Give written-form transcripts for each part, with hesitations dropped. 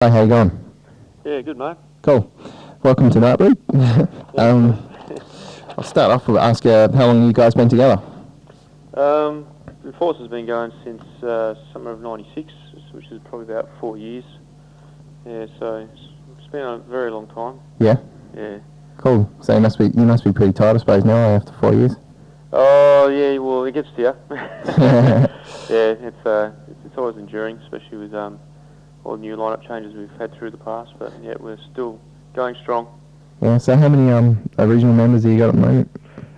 Hi, how you going? Yeah, good, mate. Cool. Welcome to Nightbreed. I'll start off with ask you how long you guys been together. The Force has been going since summer of '96, which is probably about 4 years. Yeah, so it's been a very long time. Yeah. Yeah. Cool. So you must be pretty tired, I suppose, now after 4 years. Oh yeah, well it gets to you. Yeah, it's always enduring, especially with all the new lineup changes we've had through the past. But yeah, we're still going strong. Yeah. So how many original members have you got at the moment?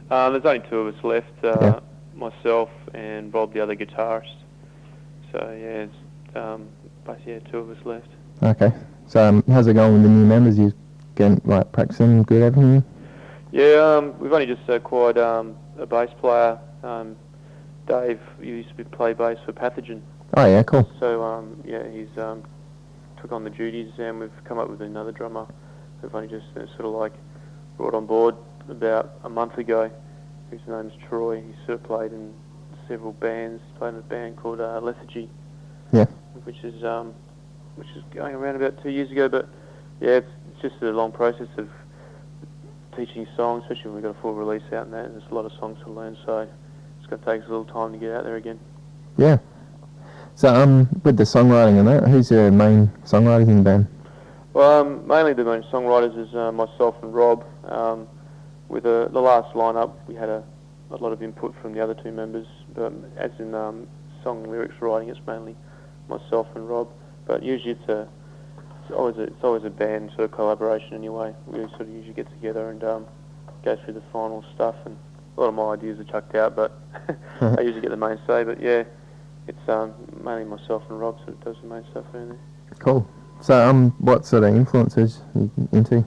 There's only two of us left. Yeah. Myself and Rob, the other guitarist. So yeah, it's basically two of us left. Okay. So how's it going with the new members? You getting practicing good, everything? Yeah, we've only just acquired a bass player. Dave used to play bass for Pathogen. Oh yeah, cool. So yeah, he's took on the duties, and we've come up with another drummer. We've only just sort of brought on board about a month ago. His name's Troy. He sort of played in several bands. He played in a band called Lethargy. Yeah. Which is going around about 2 years ago. But yeah, it's just a long process of teaching songs, especially when we've got a full release out and that. And there's a lot of songs to learn, so it's going to take us a little time to get out there again. Yeah. So with the songwriting and that, who's your main songwriters in the band? Well, mainly the main songwriters is myself and Rob. With the last lineup, we had a lot of input from the other two members, but as in song lyrics writing, it's mainly myself and Rob. But usually it's always a band sort of collaboration anyway. We sort of usually get together and go through the final stuff, and a lot of my ideas are chucked out, but I usually get the main say. But yeah, it's mainly myself and Rob sort of does the main stuff around there. Cool. So what sort of influences are you into?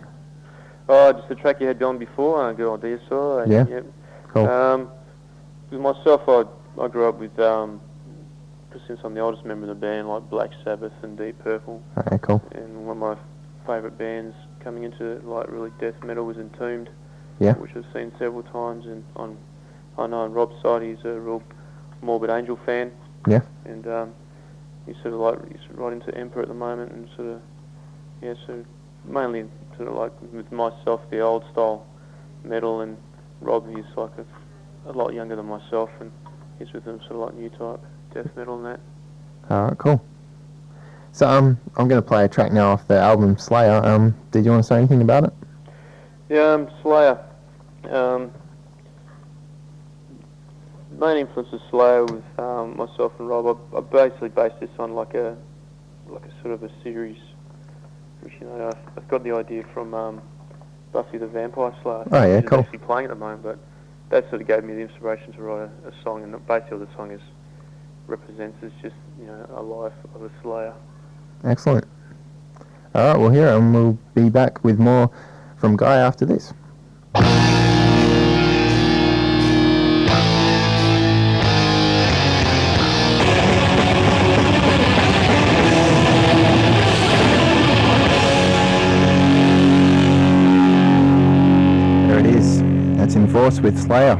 Oh, just the track you had gone before, Good Idea Saw. Yeah. Yep. Cool. With myself, I grew up with, since I'm the oldest member of the band, like Black Sabbath and Deep Purple. Okay, cool. And one of my favourite bands coming into really death metal was Entombed. Yeah. Which I've seen several times. And I know on Rob's side, he's a real Morbid Angel fan. Yeah. And he's right into Emperor at the moment, and so mainly sort of with myself, the old style metal, and Rob, he's a lot younger than myself, and he's with them sort of new type death metal and that. Alright, cool. So I'm going to play a track now off the album Slayer. Did you want to say anything about it? Yeah, Slayer. Main influence of Slayer with myself and Rob. I basically based this on like a sort of a series, which I've got the idea from Buffy the Vampire Slayer. Oh yeah, cool. Which is actually playing at the moment, but that sort of gave me the inspiration to write a song, and basically the song represents as just a life of a Slayer. Excellent. All right, well here, and we'll be back with more from Guy after this. That's in Force with Slayer.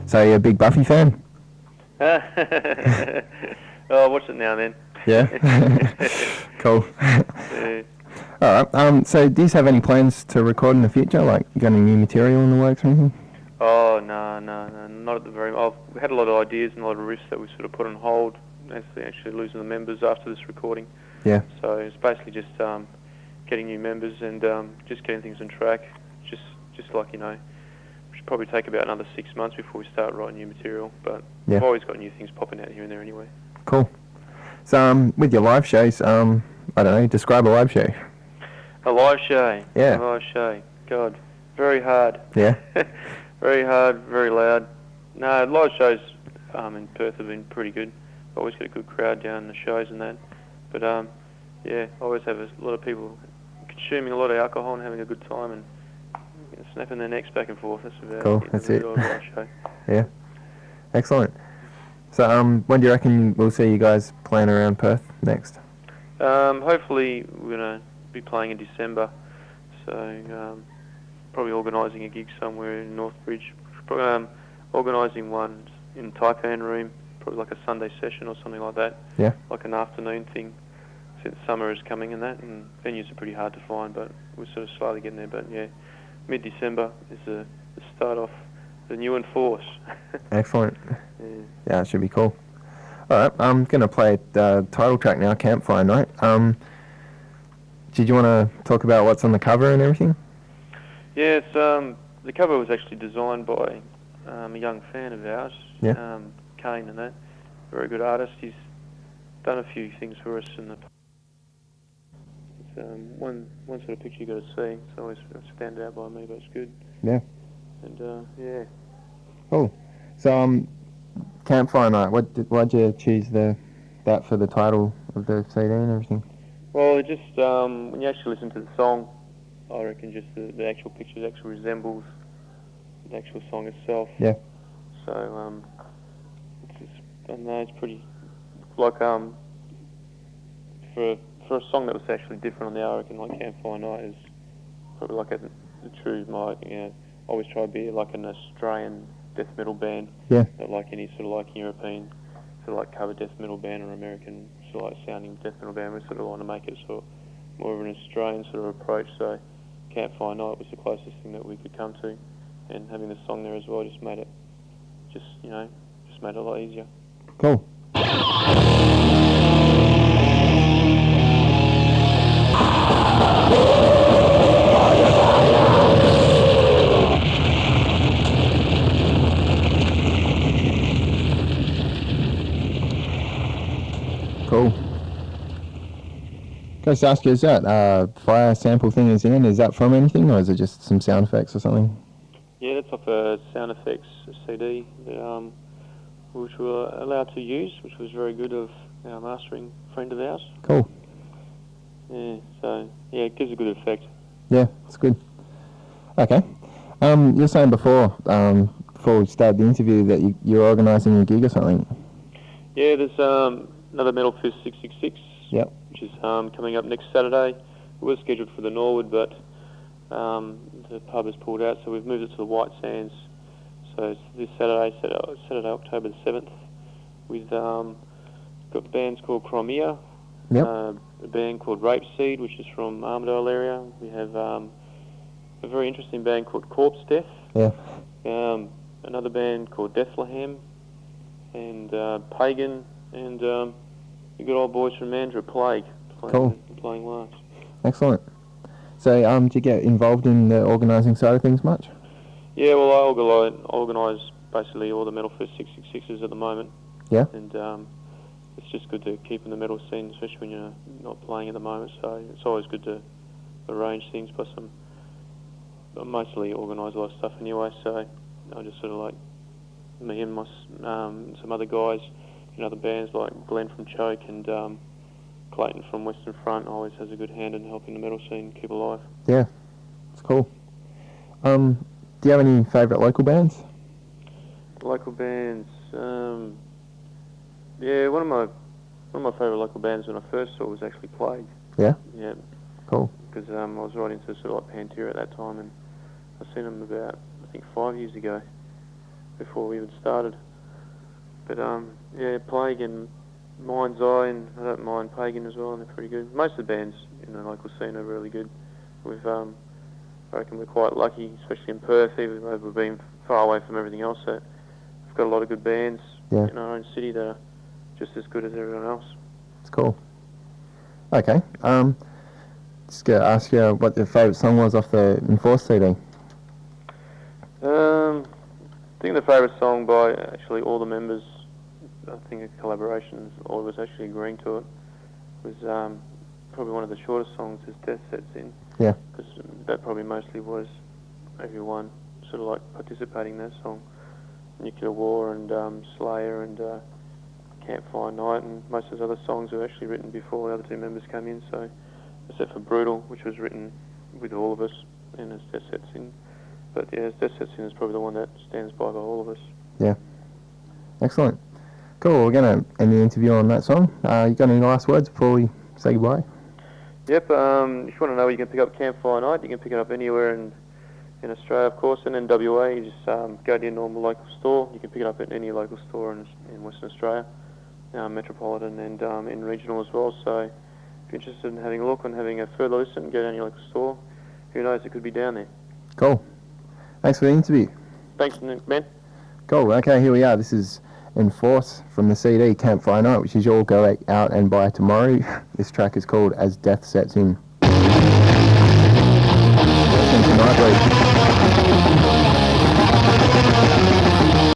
So you're a big Buffy fan? Oh, I watch it now and then. Yeah? Cool. Yeah. Alright, so do you have any plans to record in the future? Like, you got any new material in the works or anything? Oh, no, not at the very moment. We had a lot of ideas and a lot of riffs that we sort of put on hold as they actually losing the members after this recording. Yeah. So it's basically just getting new members and just getting things on track. Just we should probably take about another 6 months before we start writing new material, but yeah. We've always got new things popping out here and there anyway. Cool. So with your live shows, I don't know, describe a live show. A live show? Yeah. A live show. God, very hard. Yeah. Very hard, very loud. No, live shows in Perth have been pretty good. Always get a good crowd down the shows and that. But yeah, always have a lot of people consuming a lot of alcohol and having a good time and snapping their necks back and forth. That's about cool. it. That's it. Live show. Yeah. Excellent. So when do you reckon we'll see you guys playing around Perth next? Hopefully we're going to be playing in December. So probably organising a gig somewhere in Northbridge. Organising one in Taipan Room, probably like a Sunday session or something like that. Yeah. Like an afternoon thing. since summer is coming and that, and venues are pretty hard to find, but we're sort of slowly getting there. But yeah, mid-December is the start off the new in force. Excellent. Yeah. It should be cool. All right, I'm going to play the title track now, Campfire Night. Did you want to talk about what's on the cover and everything? Yeah, the cover was actually designed by a young fan of ours, Kane, and that. Very good artist. He's done a few things for us in the past. It's one sort of picture you got to see. It's always stand out by me, but it's good. Yeah. And yeah. Cool. So Campfire Night. Why'd you choose that for the title of the CD and everything? Well, it just when you actually listen to the song, I reckon just the actual picture actually resembles the actual song itself. Yeah. So it's just, I don't know, it's pretty like for a song that was actually different on the album, I reckon like Campfire Night is probably like the true always try to be like an Australian death metal band. Yeah. Not like any sort of like European sort of like cover death metal band or American sort of like sounding death metal band. We sort of want to make it sort of more of an Australian sort of approach. So Campfire Night was the closest thing that we could come to, and having the song there as well just made it a lot easier. Cool. Cool. Can I just ask you, is that fire sample thing is in? Is that from anything, or is it just some sound effects or something? Yeah, that's off a sound effects CD that, which we were allowed to use, which was very good of our mastering friend of ours. Cool. Yeah, so yeah, it gives a good effect. Yeah, it's good. Okay. You were saying before we started the interview that you're organising a gig or something. Yeah, there's another Metal Fist 666. Yep. Which is coming up next Saturday. It was scheduled for the Norwood, but the pub has pulled out, so we've moved it to the White Sands. So it's this Saturday, October the 7th. We've got bands called Crimea, a band called Rapeseed, which is from Armidale area. We have a very interesting band called Corpse Death. Yeah. Another band called Bethlehem, and Pagan, and you got old boys from Mandra, Plague, playing last. Excellent. So, do you get involved in the organising side of things much? Yeah, well, I organise basically all the Metal Fest 666s at the moment. Yeah. And it's just good to keep in the metal scene, especially when you're not playing at the moment. So it's always good to arrange things. Plus, I mostly organise a lot of stuff anyway. So I just sort of like me and some other guys in other bands like Glenn from Choke and Clayton from Western Front always has a good hand in helping the metal scene keep alive. Yeah, it's cool. Do you have any favourite local bands? Local bands, yeah. One of my favourite local bands when I first saw was actually Plague. Yeah. Yeah. Cool. Because I was right into sort of like Pantera at that time, and I seen them about I think 5 years ago, before we even started. But yeah, Plague and Mind's Eye, and I don't mind Pagan as well, and they're pretty good. Most of the bands in the local scene are really good. I reckon we're quite lucky, especially in Perth, even though we've been far away from everything else, that we've got a lot of good bands in our own city that are just as good as everyone else. It's cool. Okay. Just going to ask you what your favourite song was off the Enforced CD. I think the favourite song by actually all the members, I think a collaboration, all of us actually agreeing to it, was probably one of the shortest songs is Death Sets In. Yeah. Because that probably mostly was everyone sort of like participating in that song. Nuclear War and Slayer and Campfire Night, and most of those other songs were actually written before the other two members came in, so except for Brutal, which was written with all of us, and as Death Sets In. But yeah, Death Sets In is probably the one that stands by all of us. Yeah. Excellent. Cool, we're going to end the interview on that song. You got any last words before we say goodbye? Yep, if you want to know where you can pick up Campfire Night, you can pick it up anywhere in Australia, of course, and in WA, you just go to your normal local store. You can pick it up at any local store in Western Australia, metropolitan and in regional as well. So if you're interested in having a look and having a further listen, go down to your local store. Who knows, it could be down there. Cool. Thanks for the interview. Thanks, man. Cool. Okay, here we are. This is Enforce from the CD Campfire Night, which is all go out and buy tomorrow. This track is called As Death Sets In.